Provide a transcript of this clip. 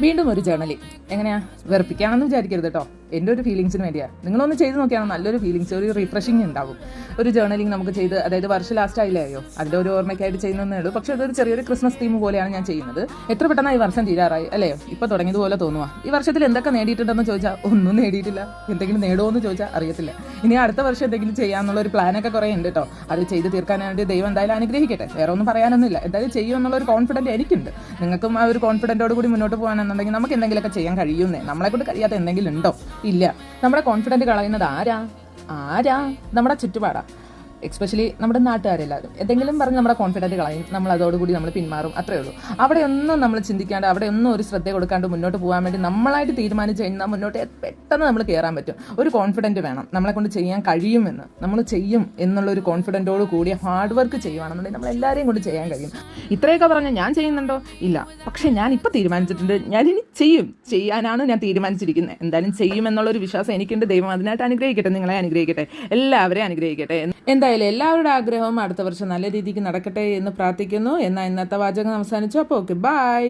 വീണ്ടും ഒരു ജേർണലിംഗ് എങ്ങനെയാ വെറുപ്പിക്കുകയാണെന്ന് വിചാരിക്കരുത് കേട്ടോ. എൻ്റെ ഒരു ഫീലിങ്സിന് വേണ്ടിയാണ്. നിങ്ങളൊന്ന് ചെയ്ത് നോക്കിയാണ് നല്ലൊരു ഫീലിങ്സ്, ഒരു റിഫ്രഷിങ് ഉണ്ടാവും. ഒരു ജേർണലിംഗ് നമുക്ക് ചെയ്ത്, അതായത് വർഷം ലാസ്റ്റ് ആയില്ലയോ, അതിൻ്റെ ഒരു ഓർമ്മയ്ക്കായിട്ട് ചെയ്യുന്നതേ ഉള്ളൂ. പക്ഷേ അതൊരു ചെറിയൊരു ക്രിസ്മസ് തീം പോലെയാണ് ഞാൻ ചെയ്യുന്നത്. എത്ര പെട്ടെന്ന് ഈ വർഷം തീരാറായി അല്ലേ? ഇപ്പോൾ തുടങ്ങിയതുപോലെ തോന്നുക. ഈ വർഷത്തിൽ എന്തൊക്കെ നേടിയിട്ടുണ്ടെന്ന് ചോദിച്ചാൽ ഒന്നും നേടിയിട്ടില്ല. എന്തെങ്കിലും നേടുമോ എന്ന് ചോദിച്ചാൽ അറിയത്തില്ല. ഇനി അടുത്ത വർഷം എന്തെങ്കിലും ചെയ്യാമെന്നുള്ള ഒരു പ്ലാനൊക്കെ കുറേ ഉണ്ട് കേട്ടോ. അത് ചെയ്ത് തീർക്കാനായിട്ട് ദൈവം എന്തായാലും അനുഗ്രഹിക്കട്ടെ. വേറെ ഒന്നും പറയാനൊന്നുമില്ല. എന്തായാലും ചെയ്യുമെന്നുള്ളൊരു കോൺഫിഡൻറ്റ് എനിക്കുണ്ട്. നിങ്ങൾക്കും ആ ഒരു കോൺഫിഡൻറ്റോട് കൂടി മുന്നോട്ട് പോകാനെന്നുണ്ടെങ്കിൽ നമുക്ക് എന്തെങ്കിലുമൊക്കെ ചെയ്യാൻ കഴിയുന്നേ. നമ്മളെ കൊണ്ട് കഴിയാത്ത എന്തെങ്കിലും ഉണ്ടോ? ഇല്ല. നമ്മുടെ കോൺഫിഡൻറ്റ് കളയുന്നത് ആരാ? നമ്മുടെ ചുറ്റുപാടാ. എക്സ്പെഷ്യലി നമ്മുടെ നാട്ടുകാരെല്ലാവരും എന്തെങ്കിലും പറഞ്ഞ് നമ്മുടെ കോൺഫിഡൻറ്റ് കളയും. നമ്മൾ അതോടുകൂടി നമ്മൾ പിന്മാറും. അത്രയേ ഉള്ളൂ. അവിടെ ഒന്നും നമ്മൾ ചിന്തിക്കാണ്ട്, അവിടെ ഒന്നും ഒരു ശ്രദ്ധ കൊടുക്കാണ്ട് മുന്നോട്ട് പോകാൻ വേണ്ടി നമ്മളായിട്ട് തീരുമാനിച്ച് കഴിഞ്ഞാൽ മുന്നോട്ട് പെട്ടെന്ന് നമ്മൾ കയറാൻ പറ്റും. ഒരു കോൺഫിഡൻറ്റ് വേണം. നമ്മളെ കൊണ്ട് ചെയ്യാൻ കഴിയുമെന്ന്, നമ്മൾ ചെയ്യും എന്നുള്ളൊരു കോൺഫിഡൻറ്റോട് കൂടി ഹാർഡ് വർക്ക് ചെയ്യുവാണെന്നുണ്ടെങ്കിൽ നമ്മൾ എല്ലാവരെയും കൊണ്ട് ചെയ്യാൻ കഴിയും. ഇത്രയൊക്കെ പറഞ്ഞാൽ ഞാൻ ചെയ്യുന്നുണ്ടോ? ഇല്ല. പക്ഷേ ഞാൻ ഇപ്പോൾ തീരുമാനിച്ചിട്ടുണ്ട്, ഞാനിനി ചെയ്യാനാണ് ഞാൻ തീരുമാനിച്ചിരിക്കുന്നത്. എന്തായാലും ചെയ്യുമെന്നുള്ളൊരു വിശ്വാസം എനിക്കുണ്ട്. ദൈവം അതിനായിട്ട് അനുഗ്രഹിക്കട്ടെ, നിങ്ങളെ അനുഗ്രഹിക്കട്ടെ, എല്ലാവരെയും അനുഗ്രഹിക്കട്ടെ. എന്തായാലും എല്ലാവരുടെ ആഗ്രഹവും അടുത്ത വർഷം നല്ല രീതിക്ക് നടക്കട്ടെ എന്ന് പ്രാർത്ഥിക്കുന്നു. എന്നാൽ ഇന്നത്തെ വാചകം അവസാനിച്ചു. അപ്പോൾ ഓക്കെ, ബൈ.